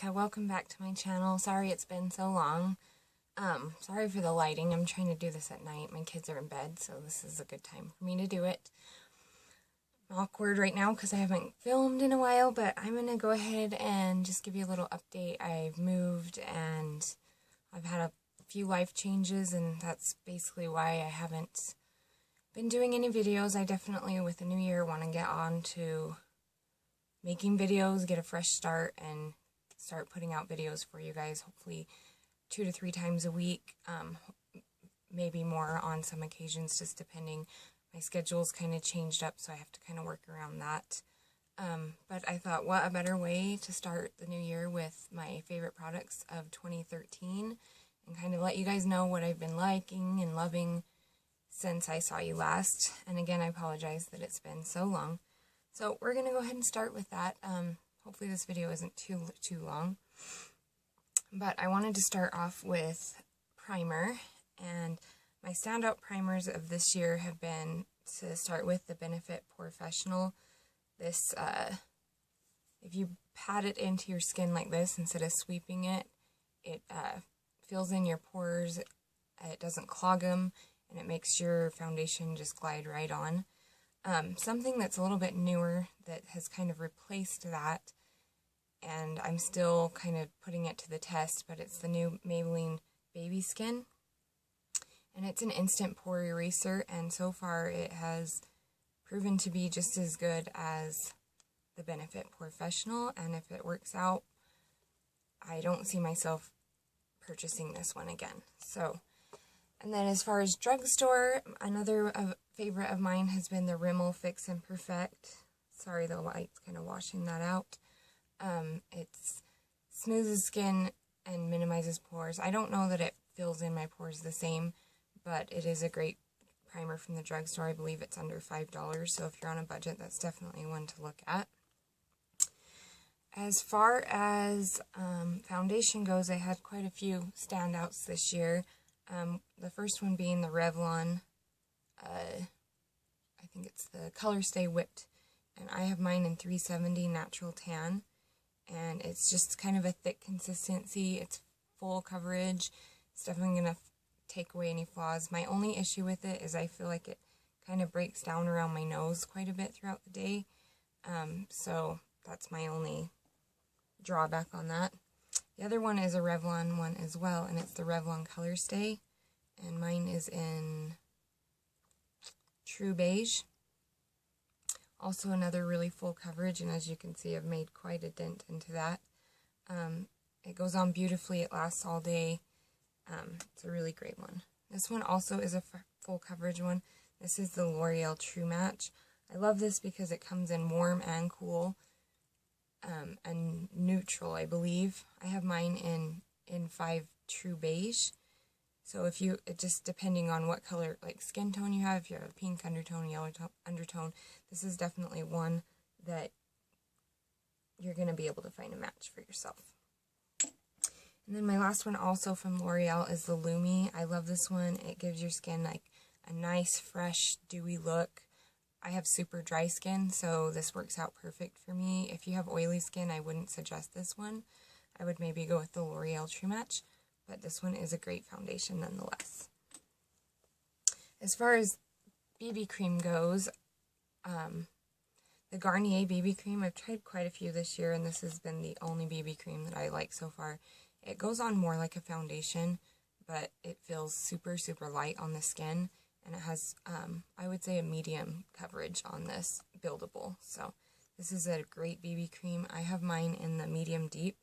Jessica. Welcome back to my channel. Sorry it's been so long. Sorry for the lighting. I'm trying to do this at night. My kids are in bed, so this is a good time for me to do it. I'm awkward right now because I haven't filmed in a while, but I'm going to go ahead and just give you a little update. I've moved and I've had a few life changes, and that's basically why I haven't been doing any videos. I definitely, with the new year, want to get on to making videos, get a fresh start, and start putting out videos for you guys, hopefully 2 to 3 times a week, maybe more on some occasions, just depending. My schedule's kind of changed up, so I have to kind of work around that. But I thought, what a better way to start the new year with my favorite products of 2013 and kind of let you guys know what I've been liking and loving since I saw you last. And again, I apologize that it's been so long. So we're going to go ahead and start with that. Hopefully this video isn't too long. But I wanted to start off with primer. And my standout primers of this year have been, to start with, the Benefit POREfessional. This, if you pat it into your skin like this instead of sweeping it, it fills in your pores, it doesn't clog them, and it makes your foundation just glide right on. Something that's a little bit newer that has kind of replaced that, and I'm still kind of putting it to the test, but it's the new Maybelline Baby Skin. And it's an instant pore eraser, and so far it has proven to be just as good as the Benefit POREfessional, and if it works out, I don't see myself purchasing this one again. So, and then as far as drugstore, another favorite of mine has been the Rimmel Fix and Perfect. Sorry, the light's kind of washing that out. It smooths skin and minimizes pores. I don't know that it fills in my pores the same, but it is a great primer from the drugstore. I believe it's under $5, so if you're on a budget, that's definitely one to look at. As far as foundation goes, I had quite a few standouts this year. The first one being the Revlon, I think it's the Color Stay Whipped, and I have mine in 370 Natural Tan, and it's just kind of a thick consistency. It's full coverage. It's definitely going to take away any flaws. My only issue with it is I feel like it kind of breaks down around my nose quite a bit throughout the day, so that's my only drawback on that. The other one is a Revlon one as well, and it's the Revlon Color Stay, and mine is in True Beige. Also another really full coverage, and as you can see, I've made quite a dent into that. It goes on beautifully, it lasts all day. It's a really great one. This one also is a full coverage one. This is the L'Oreal True Match. I love this because it comes in warm and cool, and neutral, I believe. I have mine in 5 True Beige. So if you, just depending on what color, like skin tone you have, if you have a pink undertone, yellow undertone, this is definitely one that you're going to be able to find a match for yourself. And then my last one, also from L'Oreal, is the Lumi. I love this one. It gives your skin like a nice, fresh, dewy look. I have super dry skin, so this works out perfect for me. If you have oily skin, I wouldn't suggest this one. I would maybe go with the L'Oreal True Match, but this one is a great foundation nonetheless. As far as BB cream goes, the Garnier BB cream, I've tried quite a few this year, and this has been the only BB cream that I like so far. It goes on more like a foundation, but it feels super, super light on the skin, and it has, I would say, a medium coverage on this, buildable. So this is a great BB cream. I have mine in the medium deep.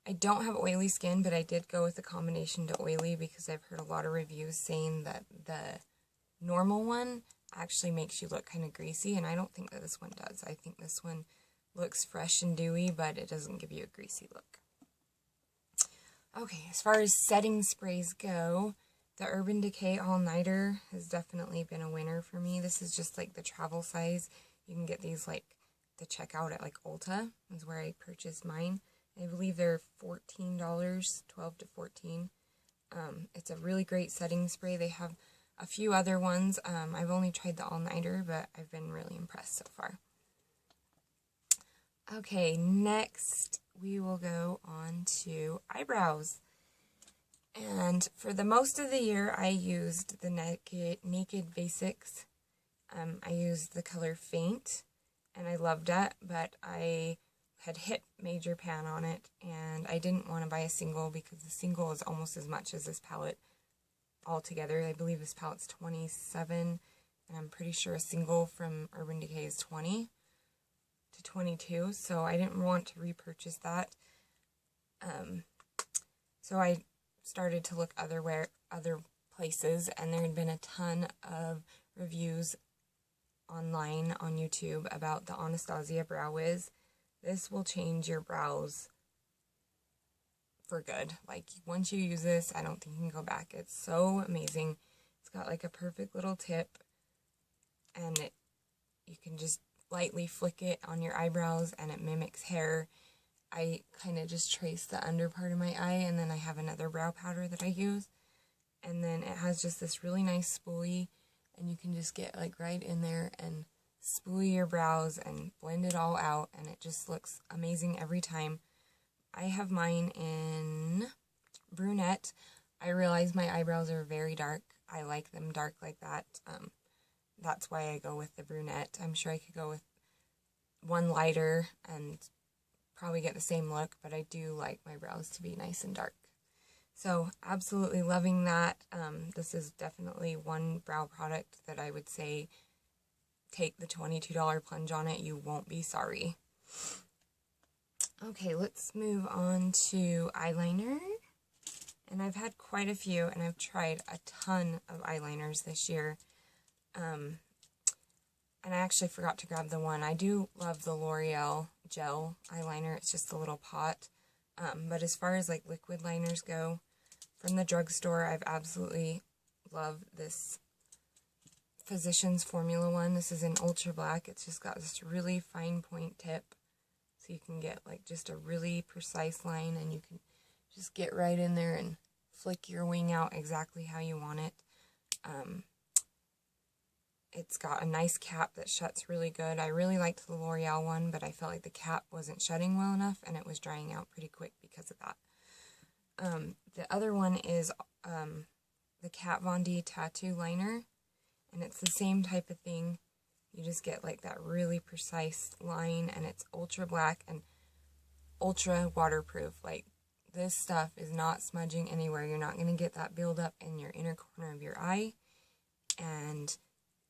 I don't have oily skin, but I did go with the combination to oily because I've heard a lot of reviews saying that the normal one actually makes you look kind of greasy, and I don't think that this one does. I think this one looks fresh and dewy, but it doesn't give you a greasy look. Okay, as far as setting sprays go, the Urban Decay All Nighter has definitely been a winner for me. This is just like the travel size. You can get these like to check out at like Ulta, is where I purchased mine. I believe they're $14, 12 to 14. It's a really great setting spray. They have a few other ones. I've only tried the All Nighter, but I've been really impressed so far. Okay, next we will go on to eyebrows. And for the most of the year, I used the Naked Basics. I used the color Faint, and I loved it, but I had hit major pan on it, and I didn't want to buy a single because the single is almost as much as this palette altogether. I believe this palette's $27, and I'm pretty sure a single from Urban Decay is $20 to $22, so I didn't want to repurchase that. So I started to look other places, and there had been a ton of reviews online on YouTube about the Anastasia Brow Wiz. This will change your brows for good. Like, once you use this, I don't think you can go back. It's so amazing. It's got like a perfect little tip, and you can just lightly flick it on your eyebrows, and it mimics hair. I kind of just trace the under part of my eye, and then I have another brow powder that I use, and then it has just this really nice spoolie, and you can just get like right in there and spoolie your brows and blend it all out, and it just looks amazing every time. I have mine in brunette. I realize my eyebrows are very dark. I like them dark like that. That's why I go with the brunette. I'm sure I could go with one lighter and probably get the same look, but I do like my brows to be nice and dark. So absolutely loving that. This is definitely one brow product that I would say take the $22 plunge on it. You won't be sorry. Okay, let's move on to eyeliner. And I've had quite a few, and I've tried a ton of eyeliners this year. And I actually forgot to grab the one. I do love the L'Oreal gel eyeliner. It's just a little pot. But as far as like liquid liners go, from the drugstore, I've absolutely loved this Physicians Formula one. This is in Ultra Black. It's just got this really fine point tip, so you can get like just a really precise line, and you can just get right in there and flick your wing out exactly how you want it. It's got a nice cap that shuts really good. I really liked the L'Oreal one, but I felt like the cap wasn't shutting well enough, and it was drying out pretty quick because of that. The other one is the Kat Von D Tattoo Liner, and it's the same type of thing. You just get like that really precise line, and it's ultra black and ultra waterproof. Like, this stuff is not smudging anywhere. You're not going to get that buildup in your inner corner of your eye, and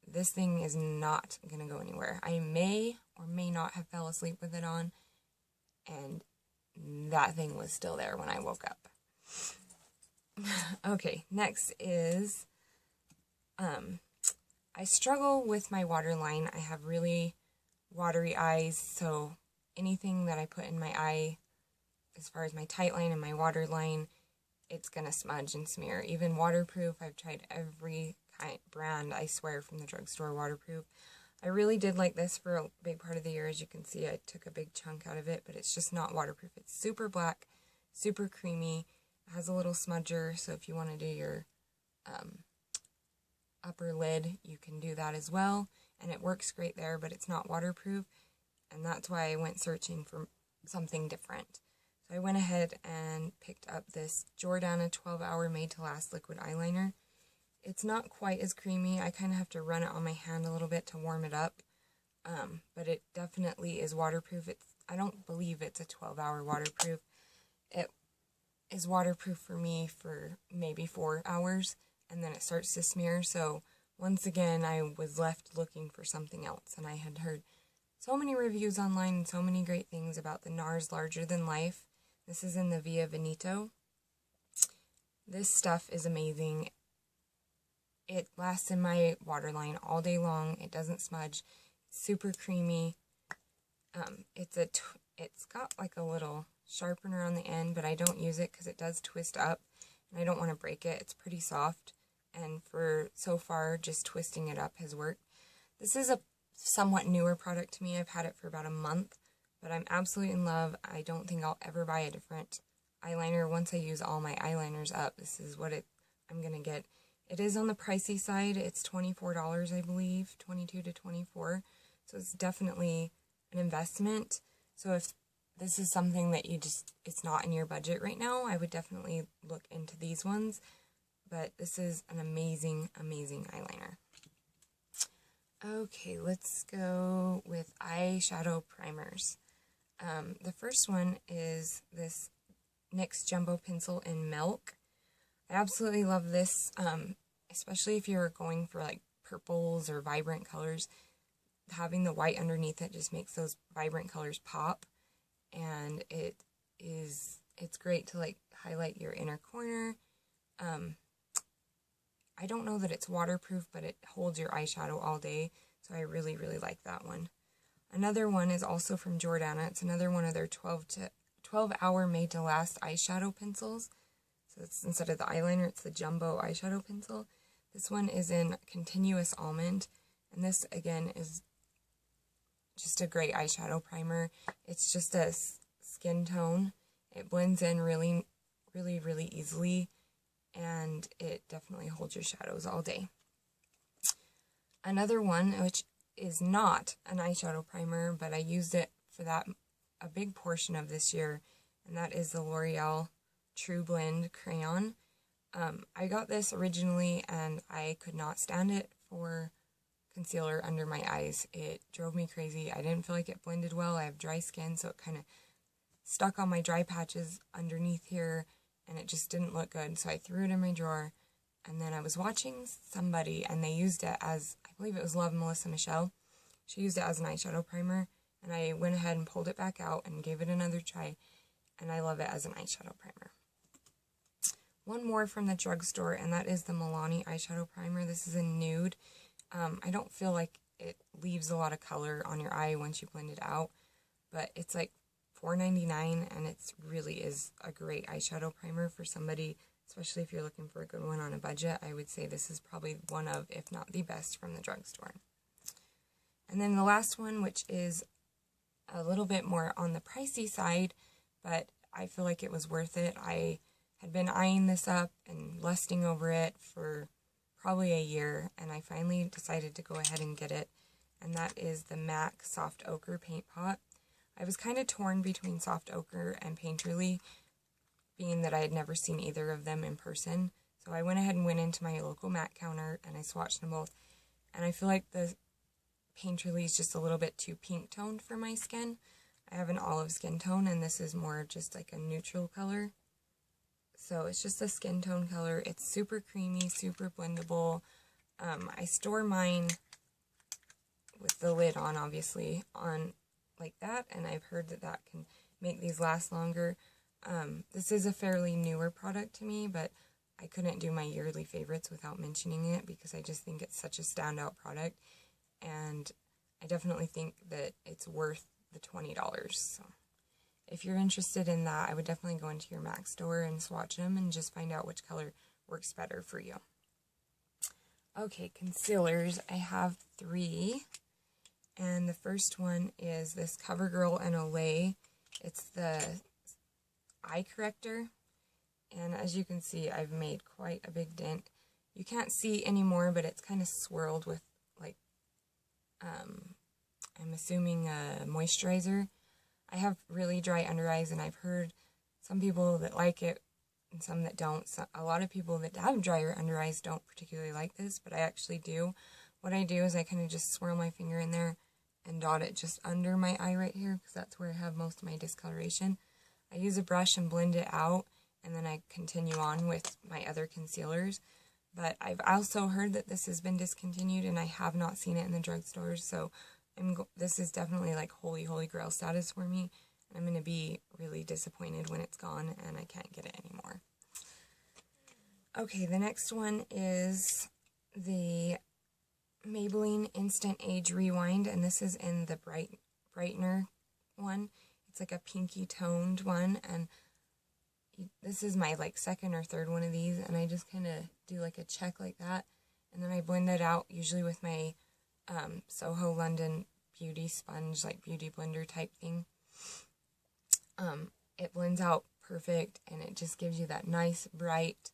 this thing is not going to go anywhere. I may or may not have fell asleep with it on, and that thing was still there when I woke up. Okay, next is, I struggle with my waterline. I have really watery eyes, so anything that I put in my eye, as far as my tight line and my waterline, it's going to smudge and smear. Even waterproof, I've tried every brand, I swear, from the drugstore waterproof. I really did like this for a big part of the year. As you can see, I took a big chunk out of it, but it's just not waterproof. It's super black, super creamy. It has a little smudger, so if you want to do your upper lid, you can do that as well, and it works great there, but it's not waterproof, and that's why I went searching for something different. So I went ahead and picked up this Jordana 12-Hour Made to Last liquid eyeliner. It's not quite as creamy. I kind of have to run it on my hand a little bit to warm it up, but it definitely is waterproof. I don't believe it's a 12-hour waterproof. It is waterproof for me for maybe 4 hours, and then it starts to smear. So once again, I was left looking for something else, and I had heard so many reviews online and so many great things about the NARS Larger Than Life. This is in the Via Veneto. This stuff is amazing. It lasts in my waterline all day long. It doesn't smudge. It's super creamy. It's got like a little sharpener on the end, but I don't use it because it does twist up, and I don't want to break it. It's pretty soft, and for so far, just twisting it up has worked. This is a somewhat newer product to me. I've had it for about a month, but I'm absolutely in love. I don't think I'll ever buy a different eyeliner. Once I use all my eyeliners up, this is what I'm going to get. It is on the pricey side. It's $24, I believe, $22 to $24. So it's definitely an investment. So if this is something that it's not in your budget right now, I would definitely look into these ones. But this is an amazing, amazing eyeliner. Okay, let's go with eyeshadow primers. The first one is this NYX Jumbo Pencil in Milk. I absolutely love this, especially if you're going for like purples or vibrant colors. Having the white underneath it just makes those vibrant colors pop, and it's great to like highlight your inner corner. I don't know that it's waterproof, but it holds your eyeshadow all day, so I really, really like that one. Another one is also from Jordana. It's another one of their 12-hour made to last eyeshadow pencils. So it's, instead of the eyeliner, it's the jumbo eyeshadow pencil. This one is in Continuous Almond, and this again is just a great eyeshadow primer. It's just a skin tone. It blends in really, really, really easily, and it definitely holds your shadows all day. Another one, which is not an eyeshadow primer, but I used it for a big portion of this year, and that is the L'Oreal True Blend Crayon. I got this originally, and I could not stand it for concealer under my eyes. It drove me crazy. I didn't feel like it blended well. I have dry skin, so it kind of stuck on my dry patches underneath here, and it just didn't look good, so I threw it in my drawer. And then I was watching somebody, and they used it as, I believe it was Love Melissa Michelle. She used it as an eyeshadow primer, and I went ahead and pulled it back out and gave it another try, and I love it as an eyeshadow primer. One more from the drugstore, and that is the Milani eyeshadow primer. This is in Nude. I don't feel like it leaves a lot of color on your eye once you blend it out, but it's like $4.99, and it really is a great eyeshadow primer for somebody, especially if you're looking for a good one on a budget. I would say this is probably one of, if not the best, from the drugstore. And then the last one, which is a little bit more on the pricey side, but I feel like it was worth it. I had been eyeing this up and lusting over it for probably a year, and I finally decided to go ahead and get it, and that is the MAC Soft Ochre Paint Pot. I was kind of torn between Soft Ochre and Painterly, being that I had never seen either of them in person. So I went ahead and went into my local MAC counter, and I swatched them both, and I feel like the Painterly is just a little bit too pink toned for my skin. I have an olive skin tone, and this is more just like a neutral color. So it's just a skin tone color. It's super creamy, super blendable. I store mine with the lid on, obviously, on like that, and I've heard that that can make these last longer. This is a fairly newer product to me, but I couldn't do my yearly favorites without mentioning it because I just think it's such a standout product, and I definitely think that it's worth the $20. So if you're interested in that, I would definitely go into your MAC store and swatch them and just find out which color works better for you. Okay, concealers. I have 3. And the first one is this CoverGirl and Olay. It's the eye corrector. And as you can see, I've made quite a big dent. You can't see anymore, but it's kind of swirled with, like, I'm assuming a moisturizer. I have really dry under eyes, and I've heard some people that like it and some that don't. So a lot of people that have drier under eyes don't particularly like this, but I actually do. What I do is I kind of just swirl my finger in there and dot it just under my eye right here, because that's where I have most of my discoloration. I use a brush and blend it out, and then I continue on with my other concealers. But I've also heard that this has been discontinued, and I have not seen it in the drugstores, so this is definitely like holy grail status for me. I'm going to be really disappointed when it's gone and I can't get it anymore. Okay, the next one is the Maybelline Instant Age Rewind, and this is in the brightener one. It's like a pinky toned one, and this is my like second or third one of these, and I just kind of do like a check like that, and then I blend it out usually with my Soho London Beauty Sponge, like beauty blender type thing. It blends out perfect, and it just gives you that nice, bright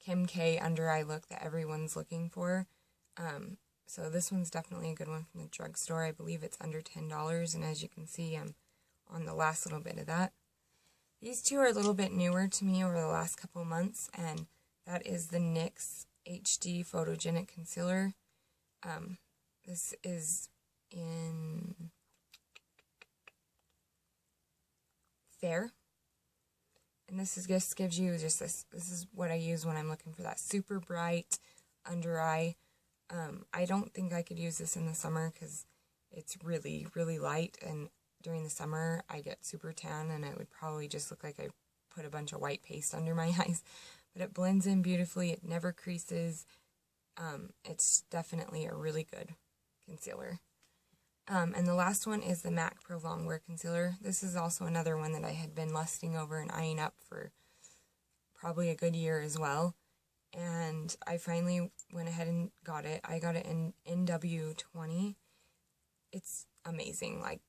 Kim K under eye look that everyone's looking for. So this one's definitely a good one from the drugstore. I believe it's under $10, and as you can see, I'm on the last little bit of that. These two are a little bit newer to me over the last couple months, and that is the NYX HD Photogenic Concealer. This is in Fair. And this just gives you just this is what I use when I'm looking for that super bright under eye. I don't think I could use this in the summer because it's really, really light, and during the summer I get super tan and it would probably just look like I put a bunch of white paste under my eyes. But it blends in beautifully, it never creases. It's definitely a really good concealer. And the last one is the MAC Pro Longwear Concealer. This is also another one that I had been lusting over and eyeing up for probably a good year as well. And I finally went ahead and got it. I got it in NW20. It's amazing, like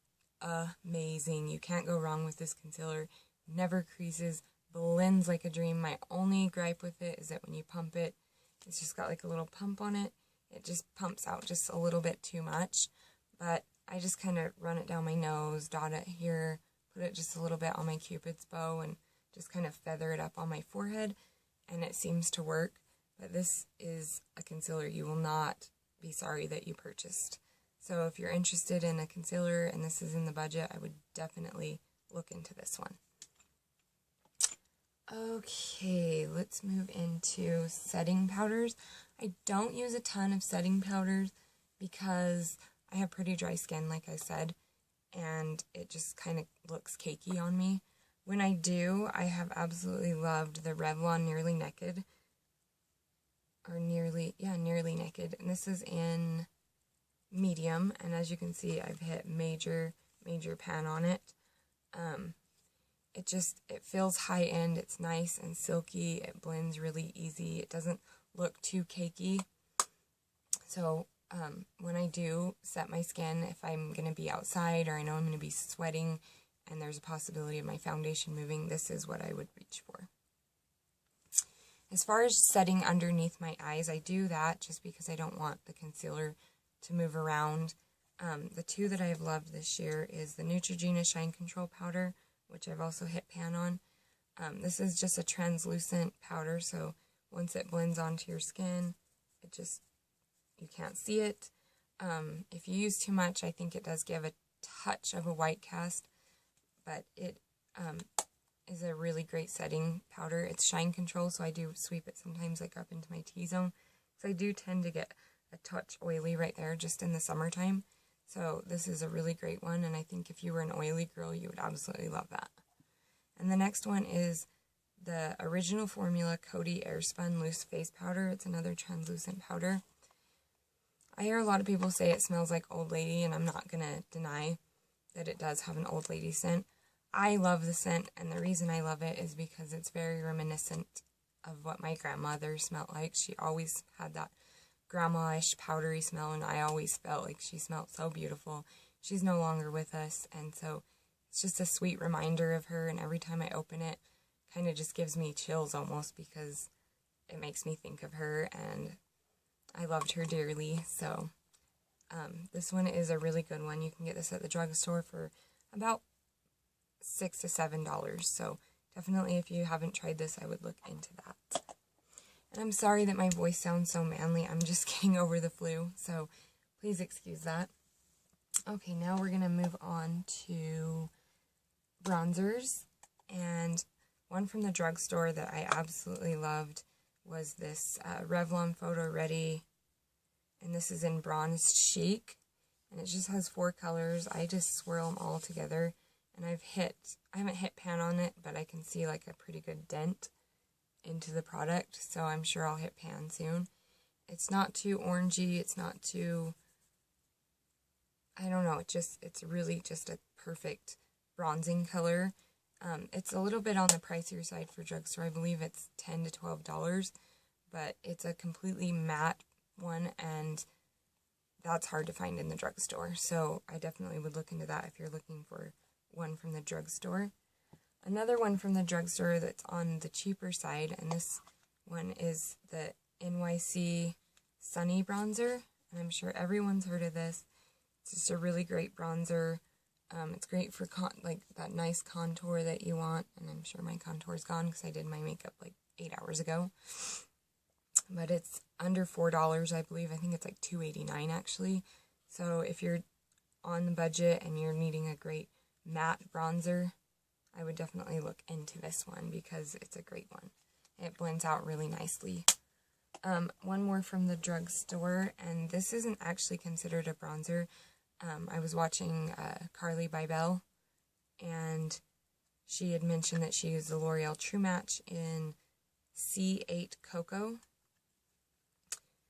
amazing. You can't go wrong with this concealer. Never creases, blends like a dream. My only gripe with it is that when you pump it, it's just got like a little pump on it. It just pumps out just a little bit too much. But I just kind of run it down my nose, dot it here, put it just a little bit on my Cupid's bow, and just kind of feather it up on my forehead, and it seems to work. But this is a concealer you will not be sorry that you purchased. So if you're interested in a concealer and this is in the budget, I would definitely look into this one. Okay, let's move into setting powders. I don't use a ton of setting powders because I have pretty dry skin, like I said, and it just kind of looks cakey on me. When I do, I have absolutely loved the Revlon Nearly Naked, Nearly Naked, and this is in medium, and as you can see, I've hit major pan on it. It feels high-end, it's nice and silky, it blends really easy, it doesn't look too cakey. So when I do set my skin, if I'm going to be outside or I know I'm going to be sweating and there's a possibility of my foundation moving, this is what I would reach for. As far as setting underneath my eyes, I do that just because I don't want the concealer to move around. The two that I've loved this year is the Neutrogena Shine Control Powder, which I've also hit pan on. This is just a translucent powder, so once it blends onto your skin, you can't see it. If you use too much, I think it does give a touch of a white cast, but it is a really great setting powder. It's shine control, so I do sweep it sometimes like up into my T-zone. So I do tend to get a touch oily right there just in the summertime. So this is a really great one, and I think if you were an oily girl, you would absolutely love that. And the next one is the Original Formula Coty Airspun Loose Face Powder. It's another translucent powder. I hear a lot of people say it smells like Old Lady, and I'm not going to deny that it does have an Old Lady scent. I love the scent, and the reason I love it is because it's very reminiscent of what my grandmother smelled like. She always had that grandma-ish powdery smell, and I always felt like she smelled so beautiful. She's no longer with us, and so it's just a sweet reminder of her, and every time I open it, kind of just gives me chills almost because it makes me think of her, and I loved her dearly. So this one is a really good one. You can get this at the drugstore for about $6 to $7. So definitely, if you haven't tried this, I would look into that. And I'm sorry that my voice sounds so manly. I'm just getting over the flu, so please excuse that. Okay, now we're going to move on to bronzers. And one from the drugstore that I absolutely loved was this Revlon Photo Ready. And this is in Bronze Chic. And it just has 4 colors. I just swirl them all together. And I haven't hit pan on it, but I can see like a pretty good dent into the product, so I'm sure I'll hit pan soon. It's not too orangey, it's not too, I don't know, it's really just a perfect bronzing color. It's a little bit on the pricier side for drugstore. I believe it's $10 to $12, but it's a completely matte one, and that's hard to find in the drugstore, so I definitely would look into that if you're looking for one from the drugstore. Another one from the drugstore that's on the cheaper side, and this one is the NYC Sunny Bronzer, and I'm sure everyone's heard of this. It's just a really great bronzer. It's great for like that nice contour that you want, and I'm sure my contour's gone because I did my makeup like 8 hours ago. But it's under $4, I believe. I think it's like $2.89 actually. So if you're on the budget and you're needing a great matte bronzer, I would definitely look into this one because it's a great one. It blends out really nicely. One more from the drugstore, and this isn't actually considered a bronzer. I was watching Carly Bybel, and she had mentioned that she used the L'Oreal True Match in C8 Cocoa.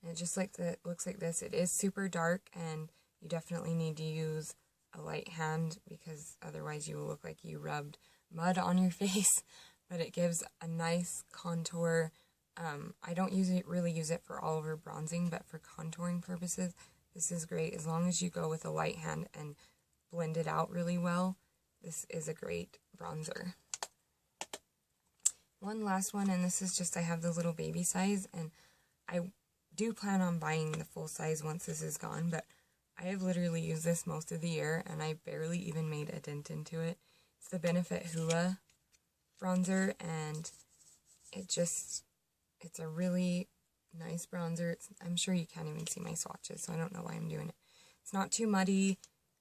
And it just looks like this. It is super dark, and you definitely need to use a light hand because otherwise you will look like you rubbed mud on your face. But it gives a nice contour. I don't really use it for all over bronzing, but for contouring purposes, this is great. As long as you go with a light hand and blend it out really well, this is a great bronzer. One last one, and this is just, I have the little baby size, and I do plan on buying the full size once this is gone, but I have literally used this most of the year, and I barely even made a dent into it. It's the Benefit Hoola bronzer, and it's a really nice bronzer. I'm sure you can't even see my swatches, so I don't know why I'm doing it. It's not too muddy,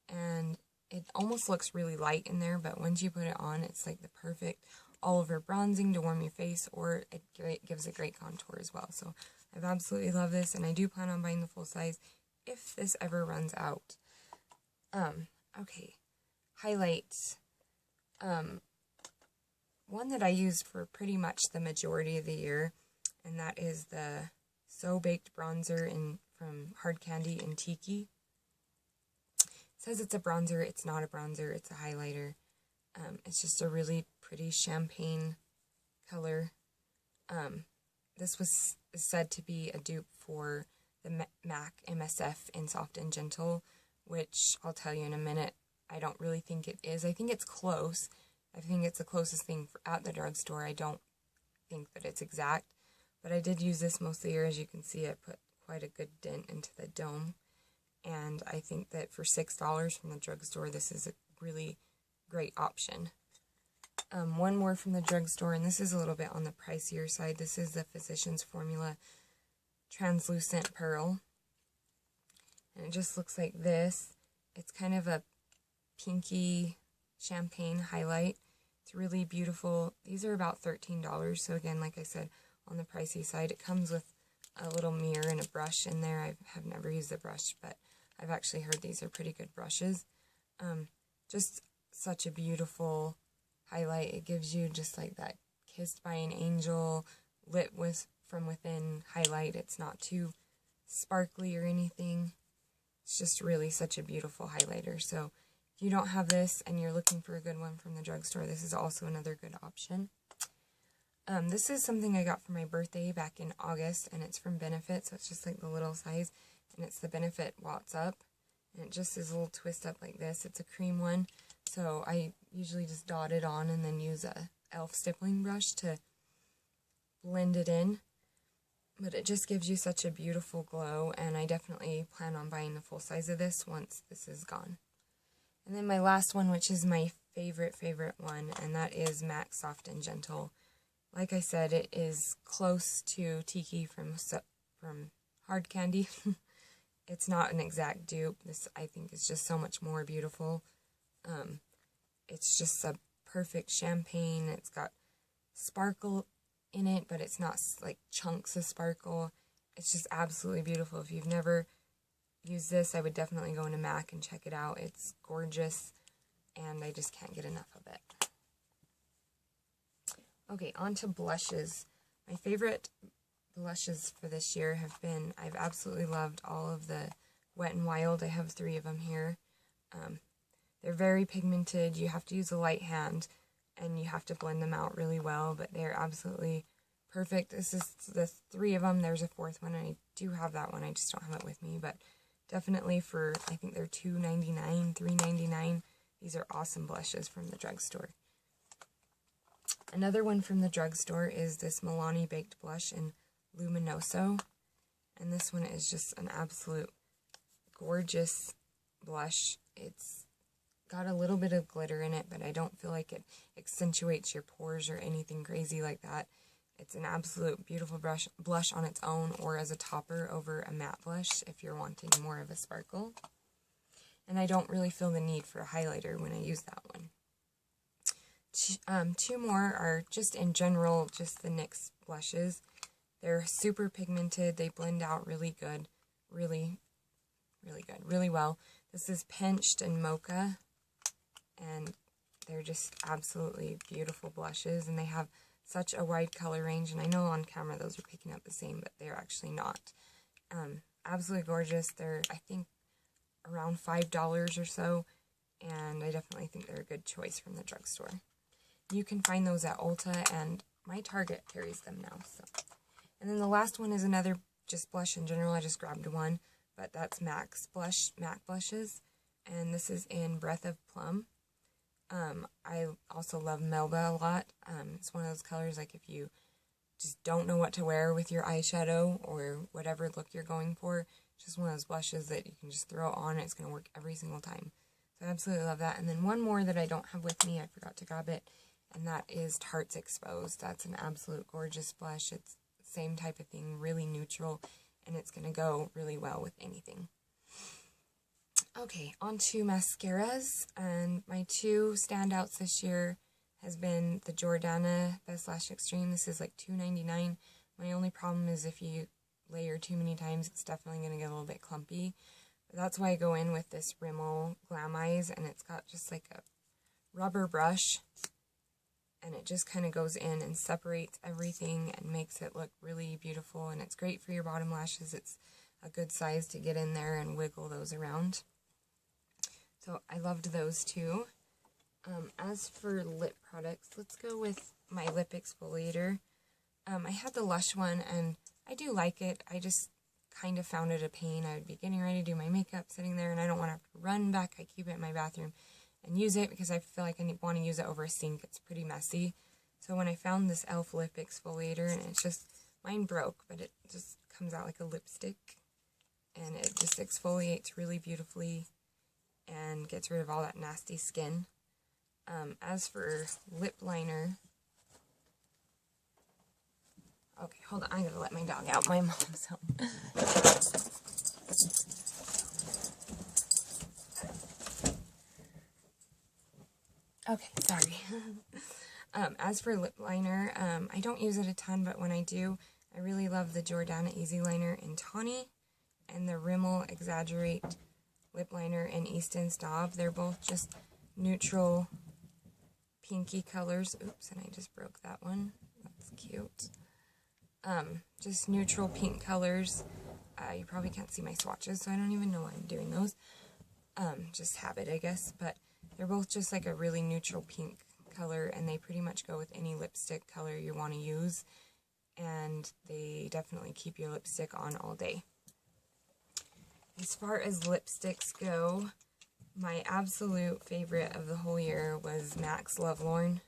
and it almost looks really light in there, but once you put it on, it's like the perfect all-over bronzing to warm your face, or it gives a great contour as well. So I've absolutely loved this, and I do plan on buying the full size if this ever runs out. Okay, highlights. One that I use for pretty much the majority of the year, and that is the So Baked bronzer from Hard Candy in Tiki. It says it's a bronzer. It's not a bronzer. It's a highlighter. It's just a really pretty champagne color. This was said to be a dupe for the MAC MSF in Soft and Gentle, which I'll tell you in a minute. I don't really think it is. I think it's close. I think it's the closest thing at the drugstore. I don't think that it's exact, but I did use this most of the year. As you can see, I put quite a good dent into the dome, and I think that for $6 from the drugstore, this is a really great option. One more from the drugstore, and this is a little bit on the pricier side. This is the Physicians Formula Translucent Pearl, and it just looks like this. It's kind of a pinky champagne highlight. It's really beautiful. These are about $13, so again, like I said, on the pricey side. It comes with a little mirror and a brush in there. I have never used the brush, but I've actually heard these are pretty good brushes. Just such a beautiful highlight. It gives you just like that kissed by an angel, lit with from within highlight. It's not too sparkly or anything. It's just really such a beautiful highlighter. So if you don't have this and you're looking for a good one from the drugstore, this is also another good option. This is something I got for my birthday back in August, and it's from Benefit, so it's just like the little size, and it's the Benefit Watts Up, and it just is a little twist up like this. It's a cream one, so I usually just dot it on and then use a e.l.f. stippling brush to blend it in, but it just gives you such a beautiful glow, and I definitely plan on buying the full size of this once this is gone. And then my last one, which is my favorite one, and that is MAC Soft and Gentle. Like I said, it is close to Tiki from Hard Candy. It's not an exact dupe. This, I think, is just so much more beautiful. It's just a perfect champagne. It's got sparkle in it, but it's not like chunks of sparkle. It's just absolutely beautiful. If you've never used this, I would definitely go into MAC and check it out. It's gorgeous, and I just can't get enough of it. Okay, on to blushes. My favorite blushes for this year have been, I've absolutely loved all of the Wet n Wild. I have 3 of them here. They're very pigmented. You have to use a light hand, and you have to blend them out really well, but they're absolutely perfect. This is the 3 of them. There's a 4th one, and I do have that one. I just don't have it with me, but definitely for, I think they're $2.99, $3.99. These are awesome blushes from the drugstore. Another one from the drugstore is this Milani Baked Blush in Luminoso, and this one is just an absolute gorgeous blush. It's got a little bit of glitter in it, but I don't feel like it accentuates your pores or anything crazy like that. It's an absolute beautiful blush on its own, or as a topper over a matte blush if you're wanting more of a sparkle. And I don't really feel the need for a highlighter when I use that one. Two more are just in general, just the NYX blushes. They're super pigmented. They blend out really good. Really good. Really well. This is Pinched and Mocha. And they're just absolutely beautiful blushes. And they have such a wide color range. And I know on camera those are picking up the same, but they're actually not. Absolutely gorgeous. They're, I think, around $5 or so. And I definitely think they're a good choice from the drugstore. You can find those at Ulta, and my Target carries them now. So. And then the last one is another just blush in general. I just grabbed one, but that's MAC blushes, and this is in Breath of Plum. I also love Melba a lot. It's one of those colors, like if you just don't know what to wear with your eyeshadow or whatever look you're going for, it's just one of those blushes that you can just throw on and it's going to work every single time. So I absolutely love that. And then one more that I don't have with me, I forgot to grab it, and that is Tarte's Exposed. That's an absolute gorgeous blush. It's the same type of thing, really neutral, and it's going to go really well with anything. Okay, on to mascaras, and my two standouts this year has been the Jordana Best Lash Extreme. This is like $2.99. My only problem is if you layer too many times, it's definitely going to get a little bit clumpy. But that's why I go in with this Rimmel Glam Eyes, and it's got just like a rubber brush, and it just kind of goes in and separates everything and makes it look really beautiful, and it's great for your bottom lashes. It's a good size to get in there and wiggle those around. So I loved those two. As for lip products, let's go with my lip exfoliator. I had the Lush one, and I do like it. I just kind of found it a pain. I would be getting ready to do my makeup, sitting there, and I don't want to have to run back. I keep it in my bathroom and use it because I feel like I want to use it over a sink. It's pretty messy. So when I found this e.l.f. lip exfoliator, and it's just, mine broke, but it just comes out like a lipstick, and it just exfoliates really beautifully and gets rid of all that nasty skin. As for lip liner, okay, hold on, I gotta let my dog out. My mom's home. Okay, sorry. As for lip liner, I don't use it a ton, but when I do, I really love the Jordana Easy Liner in Tawny and the Rimmel Exaggerate Lip Liner in Easton Staub. They're both just neutral pinky colors. Oops, and I just broke that one. That's cute. Just neutral pink colors. You probably can't see my swatches, so I don't even know why I'm doing those. Just habit, I guess, but they're both just like a really neutral pink color, and they pretty much go with any lipstick color you want to use, and they definitely keep your lipstick on all day. As far as lipsticks go, my absolute favorite of the whole year was MAC's Lovelorn.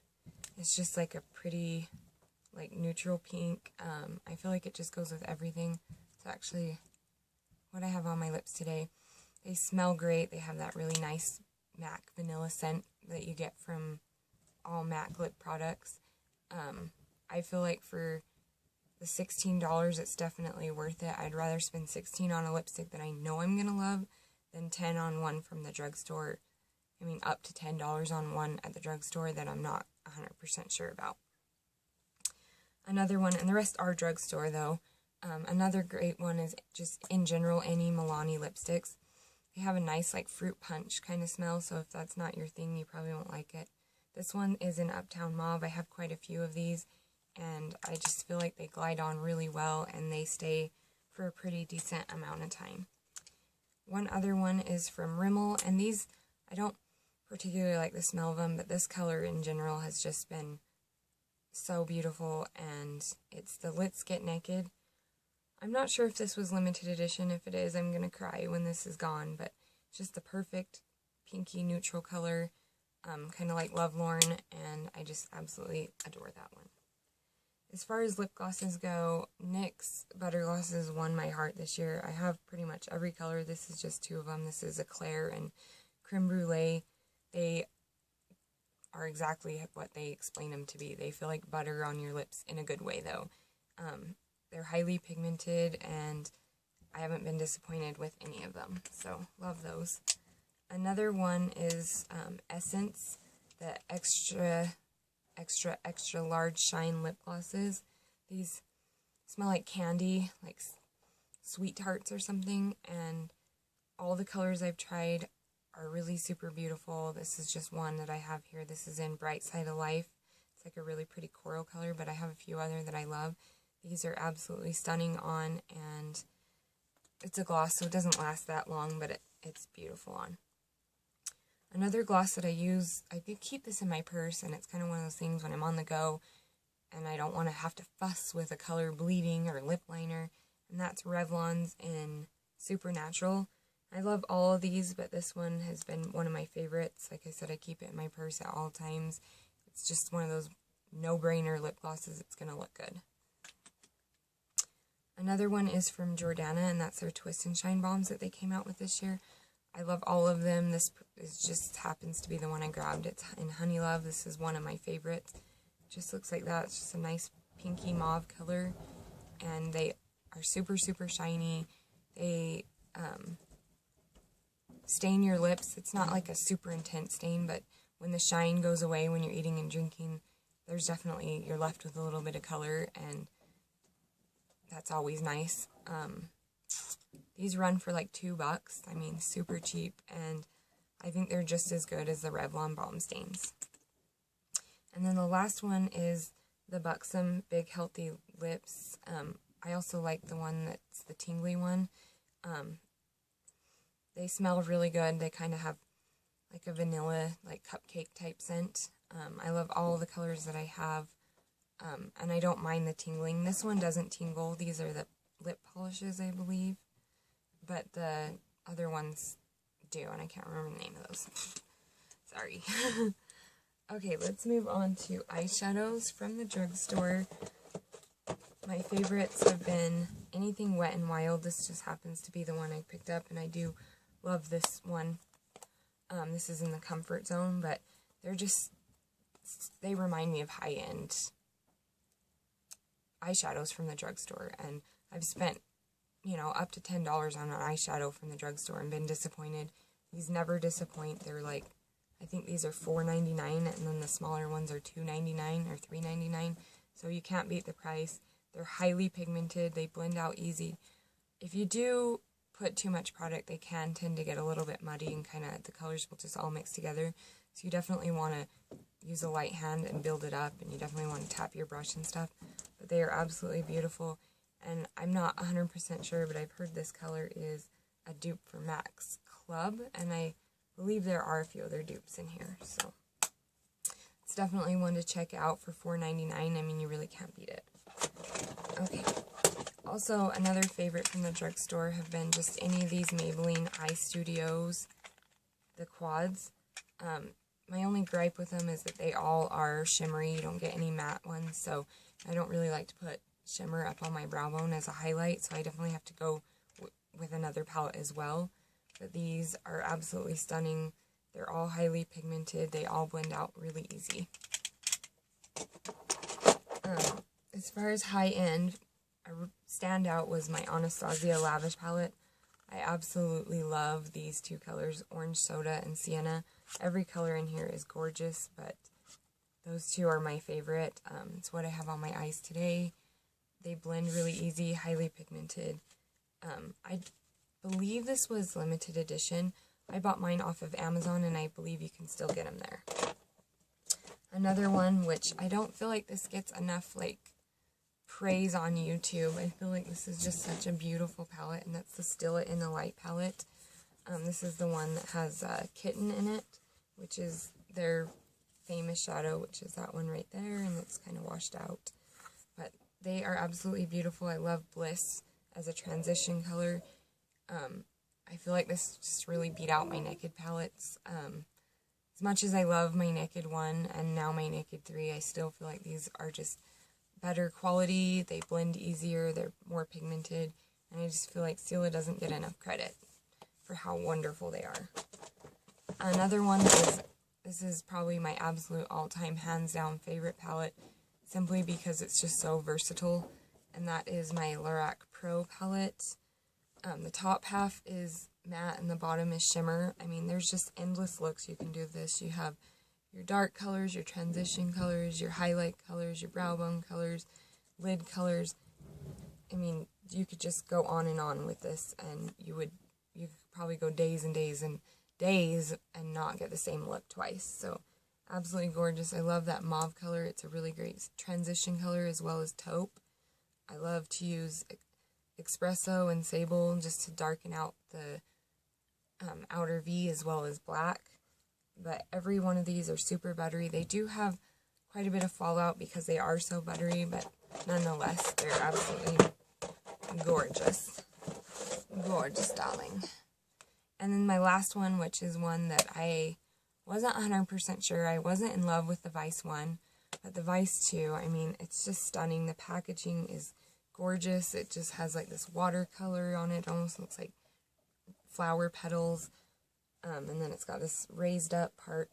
It's just like a pretty, like, neutral pink. I feel like it just goes with everything. It's actually what I have on my lips today. They smell great. They have that really nice MAC vanilla scent that you get from all MAC lip products. I feel like for the $16, it's definitely worth it. I'd rather spend $16 on a lipstick that I know I'm going to love than $10 on one from the drugstore. I mean, up to $10 on one at the drugstore that I'm not 100% sure about. Another one, and the rest are drugstore though, another great one is just in general any Milani lipsticks. They have a nice like fruit punch kind of smell, so if that's not your thing, you probably won't like it. This one is in Uptown Mauve. I have quite a few of these, and I just feel like they glide on really well, and they stay for a pretty decent amount of time. One other one is from Rimmel, and these, I don't particularly like the smell of them, but this color in general has just been so beautiful, and it's the Let's Get Naked. I'm not sure if this was limited edition. If it is, I'm going to cry when this is gone, but it's just the perfect pinky neutral color, kind of like Lovelorn, and I just absolutely adore that one. As far as lip glosses go, NYX Butter Glosses won my heart this year. I have pretty much every color. This is just two of them. This is Eclair and Creme Brulee. They are exactly what they explain them to be. They feel like butter on your lips in a good way, though. They're highly pigmented, and I haven't been disappointed with any of them, so love those. Another one is Essence, the extra large shine lip glosses. These smell like candy, like Sweet Tarts or something, and all the colors I've tried are really super beautiful. This is just one that I have here. This is in Bright Side of Life. It's like a really pretty coral color, but I have a few other that I love. These are absolutely stunning on, and it's a gloss, so it doesn't last that long, but it's beautiful on. Another gloss that I use, I do keep this in my purse, and it's kind of one of those things when I'm on the go, and I don't want to have to fuss with a color bleeding or lip liner, and that's Revlon's in Supernatural. I love all of these, but this one has been one of my favorites. Like I said, I keep it in my purse at all times. It's just one of those no-brainer lip glosses. It's going to look good. Another one is from Jordana, and that's their Twist and Shine Bombs that they came out with this year. I love all of them. This just happens to be the one I grabbed. It's in Honey Love. This is one of my favorites. It just looks like that. It's just a nice pinky mauve color, and they are super, super shiny. They stain your lips. It's not like a super intense stain, but when the shine goes away when you're eating and drinking, there's definitely, you're left with a little bit of color, and that's always nice. These run for like $2. I mean, super cheap, and I think they're just as good as the Revlon Balm Stains. And then the last one is the Buxom Big Healthy Lips. I also like the one that's the tingly one. They smell really good. They kind of have like a vanilla, like cupcake type scent. I love all the colors that I have. And I don't mind the tingling. This one doesn't tingle. These are the lip polishes, I believe. But the other ones do, and I can't remember the name of those. Sorry. Okay, let's move on to eyeshadows from the drugstore. My favorites have been anything Wet n Wild. This just happens to be the one I picked up, and I do love this one. This is in the Comfort Zone, but they remind me of high-end eyeshadows from the drugstore, and I've spent, up to $10 on an eyeshadow from the drugstore and been disappointed. These never disappoint. They're like, I think these are $4.99, and then the smaller ones are $2.99 or $3.99, so you can't beat the price. They're highly pigmented. They blend out easy. If you do put too much product, they can tend to get a little bit muddy, and kind of the colors will just all mix together, so you definitely want to use a light hand and build it up, and you definitely want to tap your brush and stuff. But they are absolutely beautiful, and I'm not 100% sure, but I've heard this color is a dupe for MAC's Club, and I believe there are a few other dupes in here, so it's definitely one to check out for $4.99. I mean, you really can't beat it. Okay, also another favorite from the drugstore have been just any of these Maybelline Eye Studios, the quads. My only gripe with them is that they all are shimmery. You don't get any matte ones, so I don't really like to put shimmer up on my brow bone as a highlight, so I definitely have to go with another palette as well. But these are absolutely stunning. They're all highly pigmented. They all blend out really easy. As far as high-end, a standout was my Anastasia Lavish palette. I absolutely love these two colors, Orange Soda and Sienna. Every color in here is gorgeous, but those two are my favorite. It's what I have on my eyes today. They blend really easy, highly pigmented. I believe this was limited edition. I bought mine off of Amazon, and I believe you can still get them there. Another one, which I don't feel like this gets enough, praise on YouTube. I feel like this is just such a beautiful palette, and that's the Still It in the Light palette. This is the one that has Kitten in it, which is their famous shadow, which is that one right there, and it's kind of washed out. But they are absolutely beautiful. I love Bliss as a transition color. I feel like this just really beat out my Naked palettes. As much as I love my Naked 1 and now my Naked 3, I still feel like these are just better quality. They blend easier. They're more pigmented. And I just feel like Stila doesn't get enough credit for how wonderful they are. Another one is This is probably my absolute all-time hands down favorite palette, simply because it's just so versatile, and that is my Lorac Pro palette. The top half is matte and the bottom is shimmer. I mean, there's just endless looks you can do this. You have your dark colors, your transition colors, your highlight colors, your brow bone colors, lid colors. I mean, you could just go on and on with this, and you could probably go days and days and days and not get the same look twice. So absolutely gorgeous. I love that mauve color. It's a really great transition color as well as taupe. I love to use espresso and sable just to darken out the outer V as well as black. But every one of these are super buttery. They do have quite a bit of fallout because they are so buttery, but nonetheless, they're absolutely gorgeous. Gorgeous, darling. And then my last one, which is one that I wasn't 100% sure. I wasn't in love with the Vice one, but the Vice 2, I mean, it's just stunning. The packaging is gorgeous. It just has like this watercolor on it. It almost looks like flower petals. And then it's got this raised up part.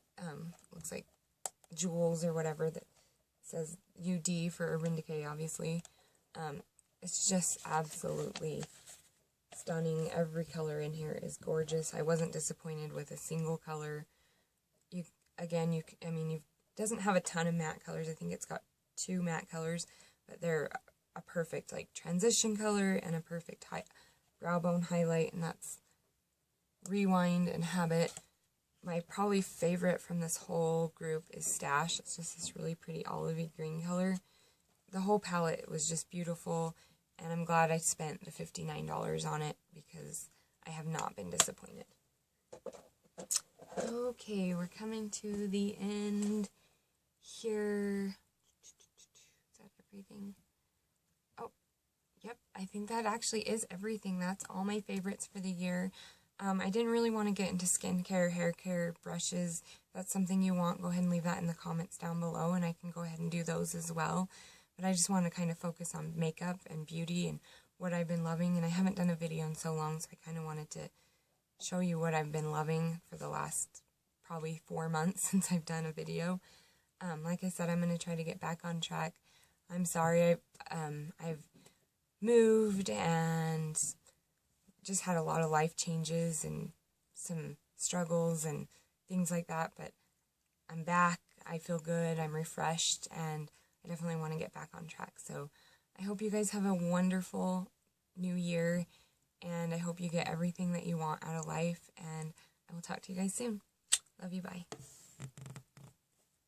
Looks like jewels or whatever that says UD for Urban Decay, obviously. It's just absolutely stunning. Every color in here is gorgeous. I wasn't disappointed with a single color. I mean, it doesn't have a ton of matte colors. I think it's got 2 matte colors, but they're a perfect like transition color and a perfect brow bone highlight, and that's Rewind and Habit. My probably favorite from this whole group is Stash. It's just this really pretty olivey green color. The whole palette was just beautiful, and I'm glad I spent the $59 on it because I have not been disappointed. Okay, we're coming to the end here. Is that everything? Oh, yep, I think that actually is everything. That's all my favorites for the year. I didn't really want to get into skincare, hair care, brushes. If that's something you want, go ahead and leave that in the comments down below, and I can go ahead and do those as well. But I just want to kind of focus on makeup and beauty and what I've been loving, and I haven't done a video in so long, so I kind of wanted to show you what I've been loving for the last probably 4 months since I've done a video. Like I said, I'm going to try to get back on track. I'm sorry, I've moved and just had a lot of life changes and some struggles and things like that, but I'm back. I feel good. I'm refreshed, and I definitely want to get back on track. So I hope you guys have a wonderful new year, and I hope you get everything that you want out of life, and I will talk to you guys soon. Love you. Bye.